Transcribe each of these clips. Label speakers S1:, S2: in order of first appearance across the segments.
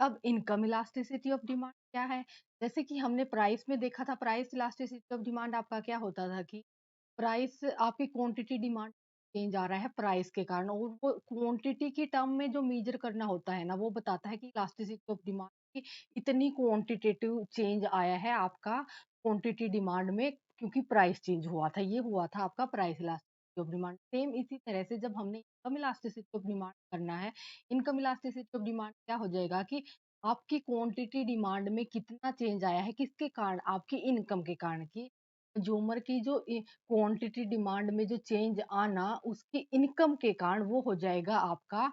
S1: अब income elasticity of demand क्या है? जैसे कि हमने प्राइस में देखा था, प्राइस इलास्टिसिटी ऑफ डिमांड आपका क्या होता था कि प्राइस आपकी क्वांटिटी डिमांड चेंज आ रहा है प्राइस के कारण, और वो क्वांटिटी की टर्म में जो मेजर करना होता है ना, वो बताता है कि इलास्टिसिटी ऑफ डिमांड की इतनी क्वांटिटेटिव चेंज आया है आपका क्वांटिटी डिमांड में, क्योंकि प्राइस चेंज हुआ था। ये हुआ था आपका price elasticity of demand. Same इसी तरह से जब हमने इनकम इलास्टिसिटी ऑफ डिमांड करना है, इनकम इलास्टिसिटी ऑफ डिमांड क्या हो जाएगा कि आपकी क्वांटिटी डिमांड में कितना चेंज आया है, किसके कारण? आपकी इनकम के कारण। की कंज्यूमर की जो क्वांटिटी डिमांड में जो चेंज आना, उसकी इनकम के कारण वो हो जाएगा आपका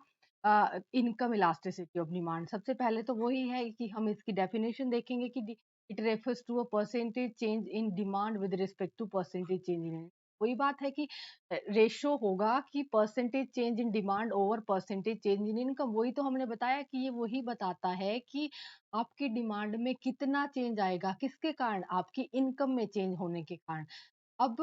S1: इनकम इलास्टिसिटी ऑफ डिमांड। सबसे पहले तो वही है कि हम इसकी डेफिनेशन देखेंगे कि it refers to a percentage change in demand with respect to percentage change in. वही बात है कि रेशो होगा कि percentage change in demand over percentage change in income. वही तो हमने बताया कि ये वही बताता है कि आपकी डिमांड में कितना चेंज आएगा, किसके कारण? आपकी इनकम में चेंज होने के कारण। अब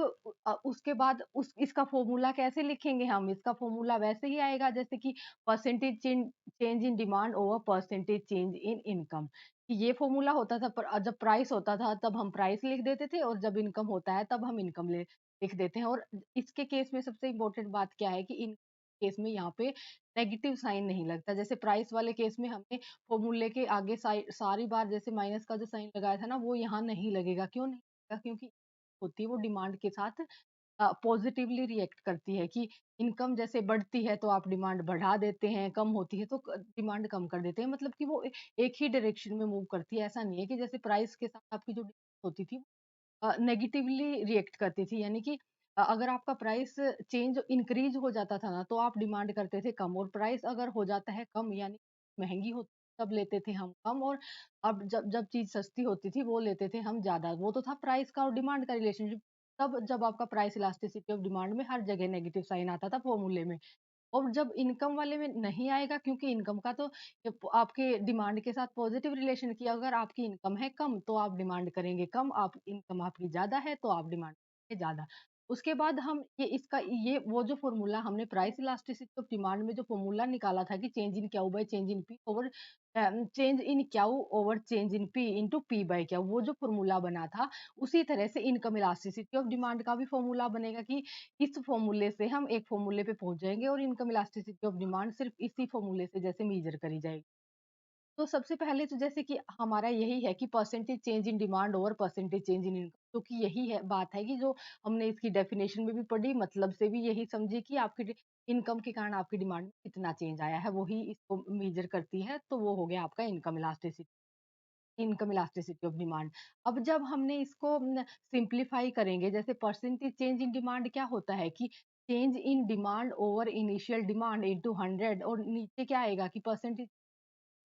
S1: उसके बाद उस इसका फ़ॉर्मूला कैसे लिखेंगे हम? इसका फ़ॉर्मूला वैसे ही आएगा जैसे कि percentage change in demand over percentage change in income. कि ये फ़ॉर्मूला होता था, पर जब प्राइस होता था तब हम प्राइस लिख देते थे, और जब इनकम होता है तब हम इनकम लिख देते हैं। और इसके केस में सबसे इम्पोर्टेंट बात क्या है कि इन केस में यहाँ पे नेगेटिव साइन नहीं लगता। जैसे प्राइस वाले केस में हमने फ़ॉर्मूले के आगे सारी बार जैसे माइनस का जो साइन लगाया था ना, वो यहाँ नहीं लगेगा। क्यों नहीं लगेगा? क्योंकि होती है वो डिमांड के साथ पॉजिटिवली रिएक्ट करती है कि इनकम जैसे बढ़ती है तो आप डिमांड बढ़ा देते हैं, कम होती है तो डिमांड कम कर देते हैं। मतलब कि वो एक ही डायरेक्शन में मूव करती है। ऐसा नहीं है कि जैसे प्राइस के साथ आपकी जो डिमांड होती थी नेगेटिवली रिएक्ट करती थी, यानी कि अगर आपका प्राइस चेंज इंक्रीज हो जाता था ना, तो आप डिमांड करते थे कम, और प्राइस अगर हो जाता है कम, यानी महंगी होती तब लेते थे हम कम, और अब जब जब चीज सस्ती होती थी वो लेते थे हम ज्यादा। वो तो था प्राइस का और डिमांड का रिलेशनशिप। तब जब आपका प्राइस इलास्टिसिटी ऑफ डिमांड में हर जगह नेगेटिव साइन आता था फॉर्मूले में। और जब इनकम वाले में नहीं आएगा, क्योंकि इनकम का तो आपके डिमांड के साथ पॉजिटिव रिलेशन किया। अगर आपकी इनकम है कम तो आप डिमांड करेंगे कम, आप इनकम आपकी ज्यादा है तो आप डिमांड करेंगे ज्यादा। उसके बाद हम ये वो जो फॉर्मूला हमने प्राइस इलास्टिसिटी ऑफ डिमांड में जो फॉर्मूला निकाला था कि change in Q by change in P over change in Q over change in P into P by Q, वो जो फॉर्मूला बना था, उसी तरह से इनकम इलास्टिसिटी ऑफ डिमांड का भी फॉर्मूला बनेगा कि इस फॉर्मूले से हम एक फॉर्मूले पे पहुंच जाएंगे, और इनकम इलास्टिसिटी ऑफ डिमांड सिर्फ इसी फॉर्मूले से जैसे मेजर करी जाएगी। तो सबसे पहले तो जैसे कि हमारा यही है कि percentage change in demand over percentage change in income, तो कि यही है बात है कि जो हमने इसकी डेफिनेशन में भी पढ़ी, मतलब से भी यही समझी कि आपकी इनकम के कारण आपकी डिमांड में कितना चेंज आया है, वही इसको मेजर करती है। तो वो हो गया आपका इनकम इलास्टिसिटी ऑफ डिमांड। अब जब हमने इसको सिंप्लीफाई करेंगे, जैसे परसेंटेज चेंज इन डिमांड क्या होता है कि change in demand over initial demand into 100, और नीचे क्या आएगा कि परसेंटेज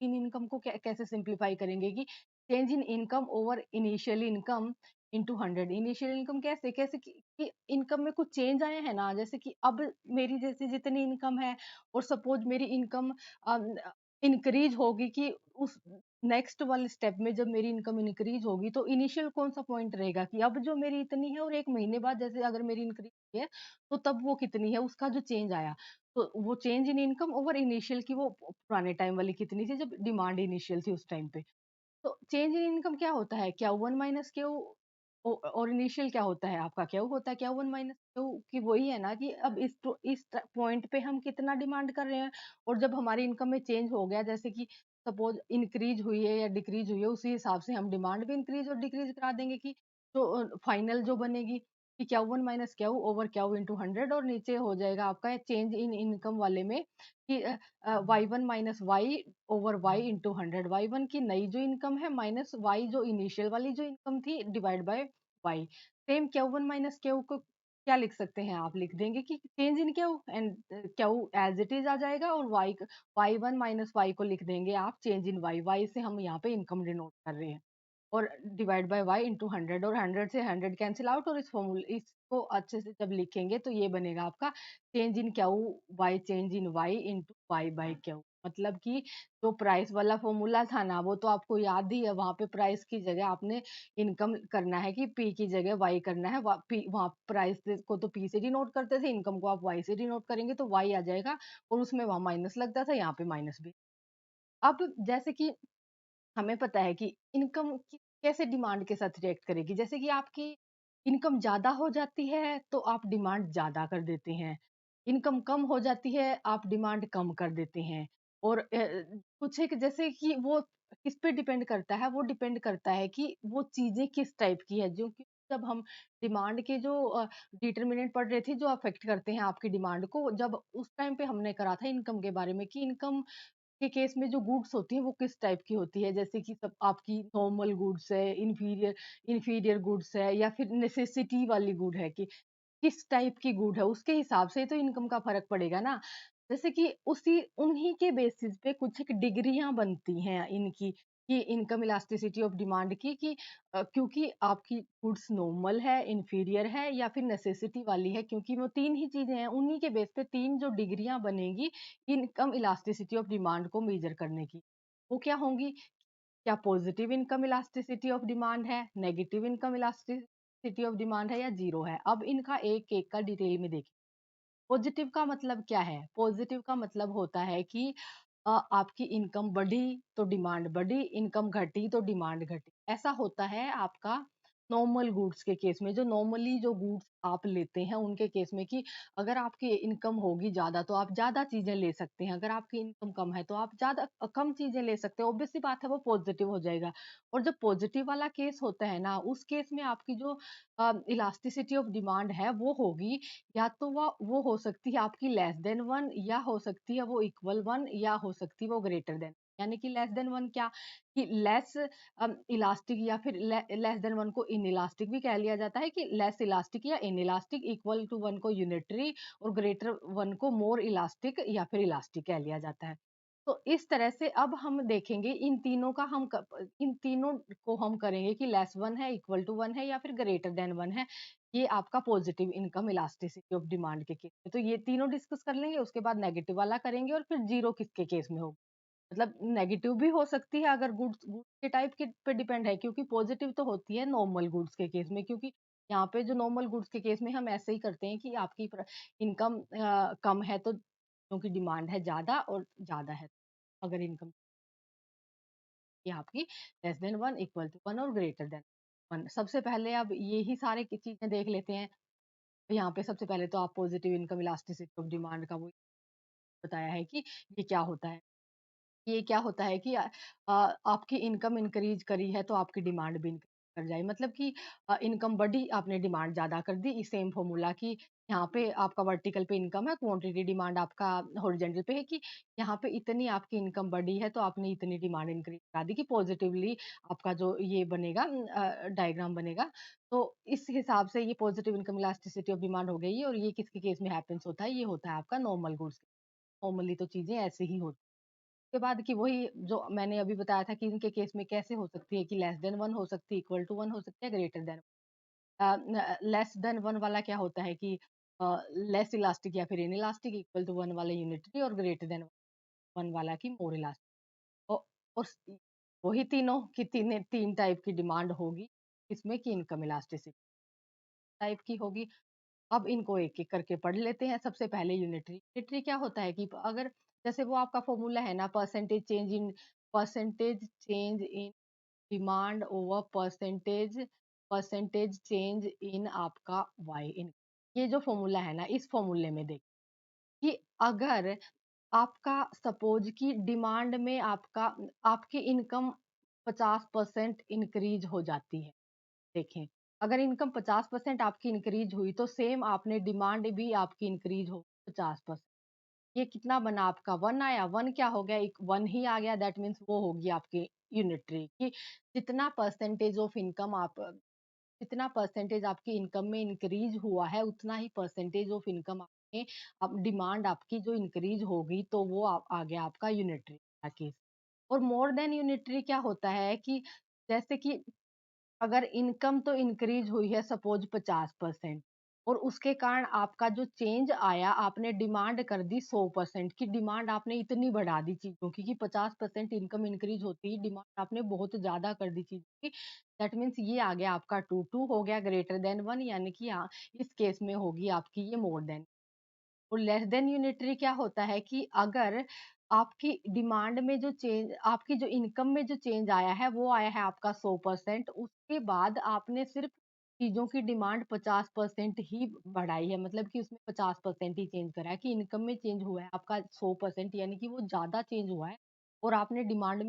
S1: इन इनकम को कैसे सिंप्लीफाई करेंगे कि change in income over initial income into 100। Initial income कैसे कैसे कि इनकम में कुछ चेंज आए हैं ना, जैसे कि अब मेरी जैसे जितनी इनकम है, और सपोज मेरी इनकम इंक्रीज होगी, कि उस नेक्स्ट वाले स्टेप में जब मेरी इनकम इंक्रीज होगी, तो इनिशियल कौन सा पॉइंट रहेगा कि अब जो मेरी इतनी है, और 1 महीने बाद जैसे अगर मेरी इंक्रीज हुई है, तो तब वो कितनी है, उसका जो चेंज आया। तो वो change in income over initial की वो पुराने टाइम वाली कितनी थी जब डिमांड इनिशियल थी उस टाइम पे। तो चेंज इन इनकम क्या होता है? क्यू वन माइनस क्यू, और इनिशियल क्या होता है आपका? क्यू होता है, क्यू वन माइनस क्यू, कि वही है ना कि अब इस पॉइंट पे हम कितना डिमांड कर रहे हैं, और जब हमारी इनकम में चेंज हो गया, जैसे कि सपोज इंक्रीज हुई है या डिक्रीज हुई है, उसी हिसाब से हम डिमांड भी इंक्रीज और डिक्रीज करा देंगे कि तो फाइनल जो बनेगी कि Q one minus Q over Q into 100, और नीचे हो जाएगा आपका चेंज इन इनकम वाले में कि Y one minus Y over Y into 100। Y one की नई जो इनकम है माइनस वाई जो इनिशियल वाली जो इनकम थी divide by Y. Same Q one minus Q को क्या लिख सकते हैं? आप लिख देंगे कि change in Q, and Q as it is आ जाएगा, और वाई वन माइनस वाई को लिख देंगे आप चेंज इन वाई। वाई से हम यहाँ पे इनकम डिनोट कर रहे हैं, और डिवाइड बाय वाई इंटू 100, और 100 से 100 कैंसिल आउट, और इस फॉर्मूले इसको अच्छे से जब लिखेंगे तो ये बनेगा आपका change in Q by change in Y into Y by Q. मतलब कि जो प्राइस वाला फॉर्मूला था ना, वो तो आपको याद ही है। वहां पे प्राइस की जगह आपने इनकम करना है कि पी की जगह वाई करना है। वहां प्राइस को तो पी से डिनोट करते थे, इनकम को आप वाई से डिनोट करेंगे तो वाई आ जाएगा, और उसमें वहां माइनस लगता था, यहाँ पे माइनस भी। अब जैसे कि हमें पता है कि इनकम कैसे डिमांड के साथ रिएक्ट करेगी। जैसे कि आपकी इनकम ज़्यादा हो जाती है, तो आप डिमांड ज़्यादा कर देते हैं। इनकम कम हो जाती है, आप डिमांड कम कर देते हैं। और कुछ एक जैसे कि वो किस पे डिपेंड करता है, वो डिपेंड करता है कि वो चीज़ें किस टाइप की है, जो कि जब हम डिमांड के जो डिटरमिनेंट पढ़ रहे थे, जो अफ़ेक्ट करते हैं आपकी डिमांड को, जब उस टाइम पे हमने करा था इनकम के बारे में कि इनकम के केस में जो गुड्स होती हैं वो किस टाइप की होती है, जैसे कि सब आपकी नॉर्मल गुड्स है, इंफीरियर इंफीरियर गुड्स है, या फिर नेसेसिटी वाली गुड है कि किस टाइप की गुड है, उसके हिसाब से तो इनकम का फ़र्क पड़ेगा ना। जैसे कि उसी उन्हीं के बेसिस पे कुछ एक डिग्रियाँ बनती हैं इनकी, कि इनकम इलास्टिसिटी ऑफ डिमांड की, कि क्योंकि आपकी गुड्स नॉर्मल है, इंफीरियर है या फिर नेसेसिटी वाली है, क्योंकि वो 3 ही चीज़ें हैं, उन्हीं के बेस पे 3 जो डिग्रियाँ बनेगी इनकम इलास्टिसिटी ऑफ डिमांड को मेज़र करने की। वो क्या होंगी? क्या positive income elasticity of demand है, negative income elasticity of demand है, या ज़ीरो है? अब इनका एक-एक का डिटेल में देखें। पॉजिटिव का मतलब क्या है? पॉजिटिव का मतलब होता है कि आपकी इनकम बढ़ी तो डिमांड बढ़ी, इनकम घटी तो डिमांड घटी। ऐसा होता है आपका नॉर्मल गुड्स के केस में, जो नॉर्मली जो गुड्स आप लेते हैं उनके केस में, कि अगर आपकी इनकम होगी ज़्यादा तो आप ज़्यादा चीज़ें ले सकते हैं, अगर आपकी इनकम कम है तो आप ज़्यादा कम चीज़ें ले सकते हो। ऑब्वियस सी बात है, वो पॉजिटिव हो जाएगा। और जो पॉजिटिव वाला केस होता है ना, उस केस में आपकी जो इलास्टिसिटी ऑफ डिमांड है वो होगी, या तो वो हो सकती है आपकी लेस देन 1, या हो सकती है वो इक्वल 1, या हो सकती है वो ग्रेटर देन। यानी कि लेस देन 1 क्या, कि लेस इलास्टिक, या फिर लेस देन 1 को इनइलास्टिक भी कह लिया जाता है, कि लेस इलास्टिक या इनइलास्टिक, इक्वल टू 1 को यूनिटरी, और ग्रेटर 1 को मोर इलास्टिक या फिर इलास्टिक कह लिया जाता है। तो इस तरह से अब हम देखेंगे इन तीनों का, इन तीनों को हम करेंगे कि लेस 1 है, इक्वल टू 1 है, या फिर ग्रेटर देन 1 है। ये आपका positive income elasticity of demand के केस में। तो ये तीनों डिस्कस कर लेंगे, उसके बाद नेगेटिव वाला करेंगे, और फिर ज़ीरो किसके केस में होगा। मतलब नेगेटिव भी हो सकती है, अगर गुड्स गुड्स के टाइप के पे डिपेंड है, क्योंकि पॉजिटिव तो होती है नॉर्मल गुड्स के केस में, क्योंकि यहाँ पे जो नॉर्मल गुड्स के केस में हम ऐसे ही करते हैं कि आपकी इनकम कम है तो क्योंकि डिमांड है ज़्यादा, और ज़्यादा है अगर इनकम ये आपकी लेस देन 1, इक्वल टू 1 और ग्रेटर देन 1। सबसे पहले अब यही सारे की चीज़ें देख लेते हैं। यहाँ पे सबसे पहले तो आप positive income elasticity of demand का वो बताया है कि ये क्या होता है। ये क्या होता है कि आपकी इनकम इंक्रीज़ करी है तो आपकी डिमांड भी इंक्रीज़ कर जाए। मतलब कि इनकम बढ़ी, आपने डिमांड ज़्यादा कर दी। इस सेम फ़ॉर्मूला कि यहाँ पे आपका वर्टिकल पे इनकम है, क्वांटिटी डिमांड आपका हॉरिज़ॉन्टल पे है, कि यहाँ पे इतनी आपकी इनकम बढ़ी है तो आपने इतनी डिमांड इंक्रीज़ करा दी, कि पॉज़िटिवली आपका जो ये बनेगा डायग्राम बनेगा। तो इस हिसाब से ये positive income elasticity of demand हो गई, और ये किसके केस में हैपेंस होता है? ये होता है आपका नॉर्मल गुड्स। नॉर्मली तो चीज़ें ऐसे ही होती हैं। उसके बाद कि वही जो मैंने अभी बताया था कि इनके केस में कैसे हो सकती है, कि लेस देन 1 हो सकती है, इक्वल टू 1 हो सकती है, ग्रेटर देन लेस देन 1 वाला क्या होता है कि लेस इलास्टिक या फिर इनइलास्टिक, इक्वल टू 1 वाला यूनिटरी, और ग्रेटर देन 1 वाला की मोर इलास्टिक। औ और वही तीनों की 3 टाइप की डिमांड होगी, इसमें कि इनकम इलास्टिसिटी टाइप की होगी। अब इनको एक-एक करके पढ़ लेते हैं। सबसे पहले यूनिटरी। यूनिटरी क्या होता है कि अगर जैसे वो आपका फ़ॉर्मूला है ना, percentage change in demand over percentage change इन आपका वाई इन। ये जो फ़ॉर्मूला है ना, इस फ़ॉर्मूले में देखिए कि अगर आपका सपोज़ कि डिमांड में आपकी इनकम 50% इंक्रीज़ हो जाती है। देखें, अगर इनकम 50% आपकी इंक्रीज़ हुई, तो सेम आपने डिमांड भी आपकी इंक्रीज़ हो 50%। ये कितना बना आपका 1 आया, 1 क्या हो गया, एक 1 ही आ गया, दैट मीन्स वो होगी आपकी यूनिटरी, कि जितना परसेंटेज ऑफ इनकम जितना परसेंटेज आपकी इनकम में इंक्रीज़ हुआ है, उतना ही परसेंटेज ऑफ इनकम आपने अब डिमांड आपकी जो इंक्रीज़ होगी, तो वो आ गया आपका यूनिटरी का केस। और मोर देन यूनिटरी क्या होता है कि जैसे कि अगर इनकम तो इंक्रीज हुई है सपोज 50% और उसके कारण आपका जो चेंज आया, आपने डिमांड कर दी 100% की, डिमांड आपने इतनी बढ़ा दी चीजों की कि 50% इनकम इंक्रीज होती ही डिमांड आपने बहुत ज्यादा कर दी चीजों की। दैट मीन्स ये आ गया आपका 2 हो गया ग्रेटर देन 1, यानी कि हाँ, इस केस में होगी आपकी ये मोर देन। और लेस देन यूनिटरी क्या होता है कि अगर आपकी डिमांड में जो चेंज आपकी जो इनकम में जो चेंज आया है, वो आया है आपका 100%। उसके बाद आपने सिर्फ़ चीज़ों की डिमांड 50% ही बढ़ाई है, मतलब कि उसमें 50% ही चेंज करा है कि इनकम में चेंज हुआ है आपका 100%, यानी कि वो ज़्यादा चेंज हुआ है और आपने डिमांड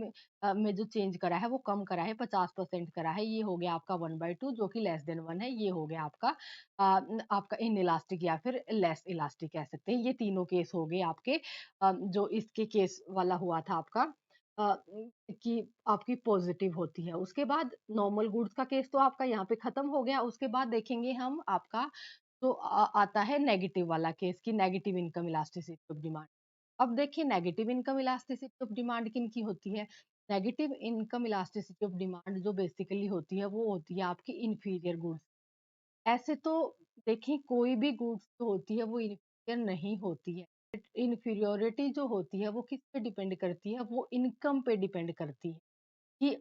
S1: में जो चेंज करा है, वो कम करा है, 50% करा है। ये हो गया आपका 1/2 जो कि लेस देन 1 है। ये हो गया आपका इनइलास्टिक या फिर लेस इलास्टिक कह सकते हैं। ये तीनों केस हो गए आपके जो इसके केस वाला हुआ था आपका कि आपकी पॉजिटिव होती है। उसके बाद नॉर्मल गुड्स का केस तो आपका यहाँ पे खत्म हो गया। उसके बाद देखेंगे हम आपका जो आता है नेगेटिव वाला केस कि negative income elasticity of demand. अब देखिए negative income elasticity of demand किनकी होती है? Negative income elasticity of demand जो बेसिकली होती है, वो होती है आपकी इंफीरियर गुड्स। ऐसे तो देखिए कोई भी गुड्स जो होती है वो इन्फीरियर नहीं होती है। इन्फीरियॉरिटी जो होती है वो किस पे डिपेंड करती है? वो इनकम पे डिपेंड करती है कि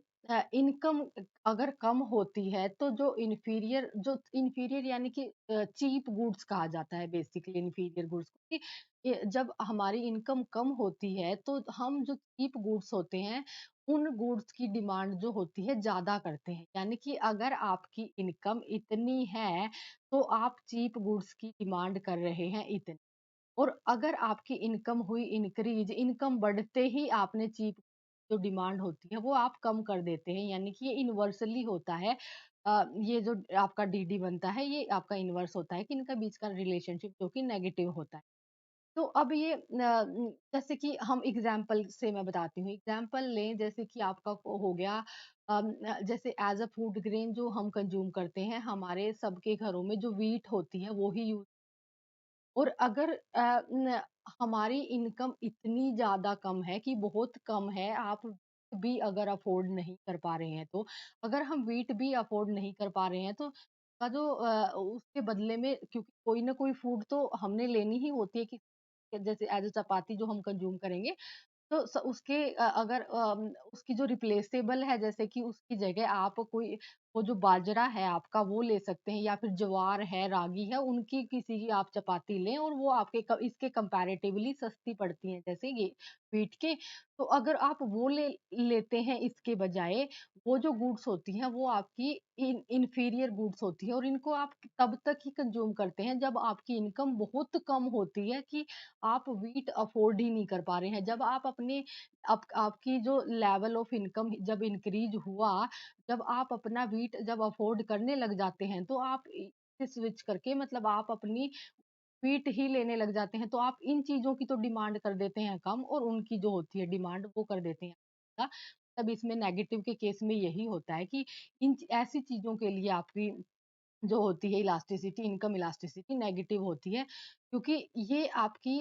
S1: इनकम अगर कम होती है तो जो इन्फीरियर यानी कि चीप गुड्स कहा जाता है बेसिकली इन्फीरियर गुड्स को कि जब हमारी इनकम कम होती है तो हम जो चीप गुड्स होते हैं उन गुड्स की डिमांड जो होती है ज़्यादा करते हैं। यानी कि अगर आपकी इनकम इतनी है तो आप चीप गुड्स की डिमांड कर रहे हैं इतनी। और अगर आपकी इनकम हुई इंक्रीज, इनकम बढ़ते ही आपने चीप जो डिमांड होती है वो आप कम कर देते हैं, यानी कि ये इन्वर्सली होता है। ये जो आपका डीडी बनता है ये आपका इन्वर्स होता है कि इनका बीच का रिलेशनशिप जो कि नेगेटिव होता है। तो अब ये जैसे कि हम एग्जाम्पल से मैं बताती हूँ, एग्जाम्पल लें जैसे कि आपका हो गया जैसे एज अ फूड ग्रेन जो हम कंज्यूम करते हैं, हमारे सबके घरों में जो वीट होती है वो ही यूज। और अगर हमारी इनकम इतनी ज़्यादा कम है कि बहुत कम है, आप भी अगर अफ़ोर्ड नहीं कर पा रहे हैं तो, अगर हम व्हीट भी अफ़ोर्ड नहीं कर पा रहे हैं तो उसके बदले में क्योंकि कोई ना कोई फूड तो हमने लेनी ही होती है कि जैसे एज़ अ चपाती जो हम कंज़्यूम करेंगे, तो उसके अगर उसकी जो रिप्लेसेबल है जैसे कि उसकी जगह आप कोई वो जो बाजरा है आपका वो ले सकते हैं या फिर ज्वार है, रागी है, उनकी किसी की आप चपाती लें और वो आपके इसके कंपैरेटिवली सस्ती पड़ती हैं जैसे ये व्हीट के। तो अगर आप वो लेते हैं इसके बजाय, वो जो गुड्स होती हैं वो आपकी इंफीरियर गुड्स होती है और इनको आप तब तक ही कंज्यूम करते हैं जब आपकी इनकम बहुत कम होती है कि आप व्हीट अफ़ोर्ड ही नहीं कर पा रहे हैं। जब आप अपने आपकी जो लेवल ऑफ इनकम जब इंक्रीज़ हुआ, जब आप अपना व्हीट जब अफ़ोर्ड करने लग जाते हैं, तो आप से स्विच करके मतलब आप अपनी व्हीट ही लेने लग जाते हैं। तो आप इन चीज़ों की तो डिमांड कर देते हैं कम और उनकी जो होती है डिमांड वो कर देते हैं ज़्यादा। तब इसमें नेगेटिव के केस में यही होता है कि ऐसी चीज़ों के लिए आपकी जो होती है इलास्टिसिटी, इनकम इलास्टिसिटी नेगेटिव होती है क्योंकि ये आपकी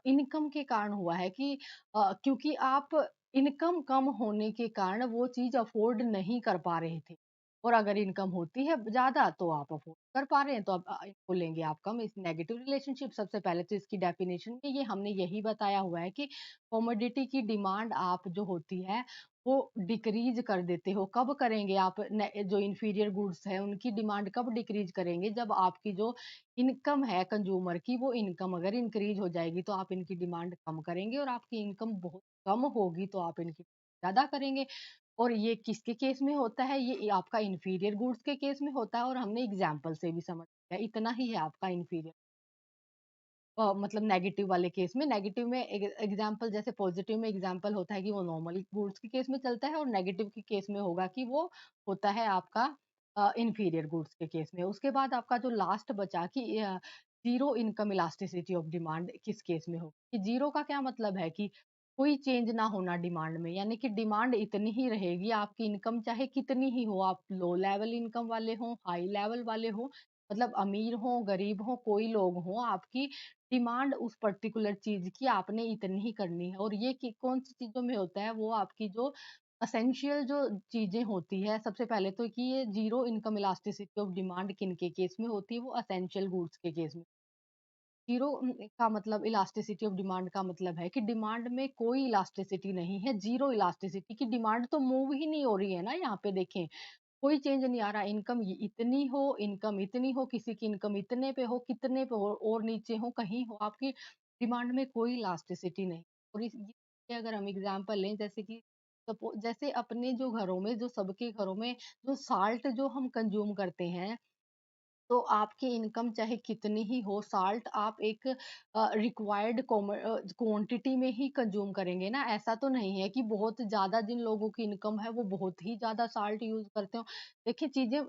S1: इनकम के कारण हुआ है कि क्योंकि आप इनकम कम होने के कारण वो चीज़ अफ़ोर्ड नहीं कर पा रहे थे। और अगर इनकम होती है ज़्यादा तो आप अफ़ोर्ड कर पा रहे हैं तो अब इसको लेंगे आप कम। इस नेगेटिव रिलेशनशिप सबसे पहले तो इसकी डेफिनिशन में ये हमने यही बताया हुआ है कि कमोडिटी की डिमांड आप जो होती है वो डिक्रीज़ कर देते हो। कब करेंगे आप जो इंफीरियर गुड्स हैं, उनकी डिमांड कब डिक्रीज़ करेंगे? जब आपकी जो इनकम है कंज़्यूमर की, वो इनकम अगर इंक्रीज़ हो जाएगी, तो आप इनकी डिमांड कम करेंगे और आपकी इनकम बहुत कम होगी, तो आप इनकी ज़्यादा करेंगे। और ये किसके केस में होता है? ये आपका इंफीरियर गुड्स के केस में होता है और हमने एग्ज़ाम्पल से भी समझ लिया। इतना ही है आपका इंफीरियर मतलब नेगेटिव वाले केस में। नेगेटिव में एग्जाम्पल जैसे पॉजिटिव में एग्जाम्पल होता है कि वो नॉर्मल गुड्स के केस में चलता है और नेगेटिव के केस में होगा कि वो होता है आपका इंफीरियर गुड्स के केस में। उसके बाद आपका जो लास्ट बचा कि zero income elasticity of demand किस केस में हो कि जीरो का क्या मतलब है कि कोई चेंज ना होना डिमांड में, यानी कि डिमांड इतनी ही रहेगी, आपकी इनकम चाहे कितनी ही हो, आप लो लेवल इनकम वाले हो, हाई लेवल वाले हो, मतलब अमीर हो, गरीब हो, कोई लोग हो, आपकी डिमांड उस पर्टिकुलर चीज़ की आपने इतनी ही करनी है। और ये कि कौन-सी चीज़ों में होता है, वो आपकी जो एसेंशियल जो चीज़ें होती है, सबसे पहले तो कि ये zero income elasticity of demand किनके केस में होती है, वो एसेंशियल गुड्स के केस में। ज़ीरो का मतलब इलास्टिसिटी ऑफ डिमांड का मतलब है कि डिमांड में कोई इलास्टिसिटी नहीं है, ज़ीरो इलास्टिसिटी की डिमांड तो मूव ही नहीं हो रही है ना यहाँ पे देखें। कोई चेंज नहीं आ रहा, इनकम इनकम इतनी हो, किसी की इनकम इतने पे हो, कितने पे हो और नीचे हो, कहीं हो, आपकी डिमांड में कोई इलास्टिसिटी नहीं। और अगर हम एग्जांपल लें, जैसे कि जैसे अपने जो घरों में, जो सबके घरों में जो साल्ट जो हम कंज्यूम करते हैं, तो आपकी इनकम चाहे कितनी ही हो, साल्ट आप एक रिक्वायर्ड क्वांटिटी में ही कंज्यूम करेंगे ना। ऐसा तो नहीं है कि बहुत ज़्यादा जिन लोगों की इनकम है वो बहुत ही ज़्यादा साल्ट यूज़ करते हो। देखिए चीज़ें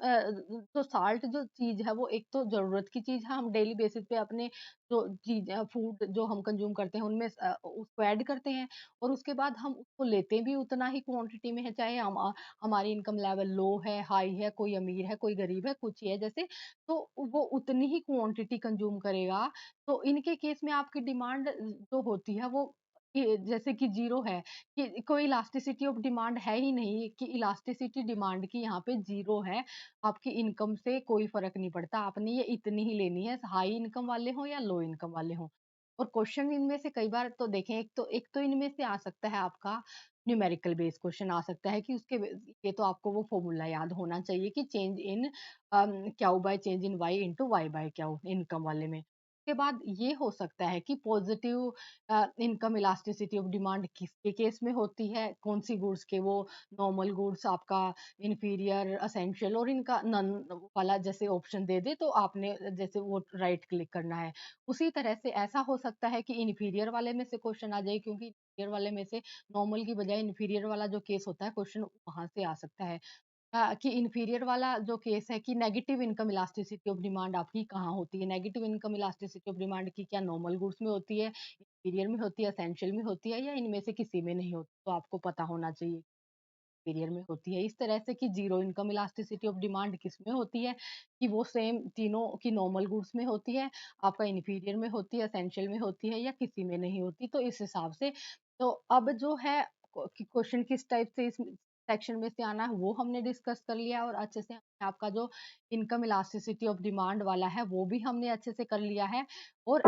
S1: तो साल्ट जो चीज़ है वो एक तो ज़रूरत की चीज़ है, हम डेली बेसिस पे अपने जो चीज़ फूड जो हम कंज्यूम करते हैं उनमें उसको ऐड करते हैं, और उसके बाद हम उसको लेते भी उतना ही क्वांटिटी में है, चाहे हमारी इनकम लेवल लो है, हाई है, कोई अमीर है, कोई गरीब है, कुछ ही है जैसे, तो वो उतनी ही क्वांटिटी कंज्यूम करेगा। तो इनके केस में आपकी डिमांड जो होती है वो जैसे कि ज़ीरो है, कि कोई इलास्टिसिटी ऑफ डिमांड है ही नहीं, कि इलास्टिसिटी डिमांड की यहाँ पे ज़ीरो है। आपकी इनकम से कोई फ़र्क नहीं पड़ता, आपने ये इतनी ही लेनी है, हाई इनकम वाले हों या लो इनकम वाले हों। और क्वेश्चन इनमें से कई बार तो देखें, एक तो इनमें से आ सकता है आपका न्यूमेरिकल बेस्ड क्वेश्चन आ सकता है, कि उसके ये तो आपको वो फॉर्मूला याद होना चाहिए कि change in Q by change in Y into Y by Q income वाले में। उसके बाद ये हो सकता है कि पॉजिटिव इनकम इलास्टिसिटी ऑफ डिमांड किसके केस में होती है, कौन सी गुड्स के, वो नॉर्मल गुड्स, आपका इंफीरियर, एसेंशियल और इनका नन वाला जैसे ऑप्शन दे दे तो आपने जैसे वो राइट क्लिक करना है। उसी तरह से ऐसा हो सकता है कि इंफीरियर वाले में से क्वेश्चन आ जाए, क्योंकि इंफीरियर वाले में से नॉर्मल की बजाय इंफीरियर वाला जो केस होता है क्वेश्चन वहाँ से आ सकता है। कि इंफीरियर वाला जो केस है कि negative income elasticity of demand आपकी कहाँ होती है? Negative income elasticity of demand की क्या नॉर्मल गुड्स में होती है, इंफीरियर में होती है, एसेंशियल में होती है, या इनमें से किसी में नहीं होती? तो आपको पता होना चाहिए इंफीरियर में होती है। इस तरह से कि zero income elasticity of demand किसमें होती है, कि वो सेम तीनों की नॉर्मल गुड्स में होती है, आपका इंफीरियर में होती है, एसेंशियल में होती है, या किसी में नहीं होती। तो इस हिसाब से तो अब जो है कि क्वेश्चन किस टाइप से इस सेक्शन में से आना है वो हमने डिस्कस कर लिया, और अच्छे से हमने आपका जो इनकम इलास्टिसिटी ऑफ डिमांड वाला है वो भी हमने अच्छे से कर लिया है। और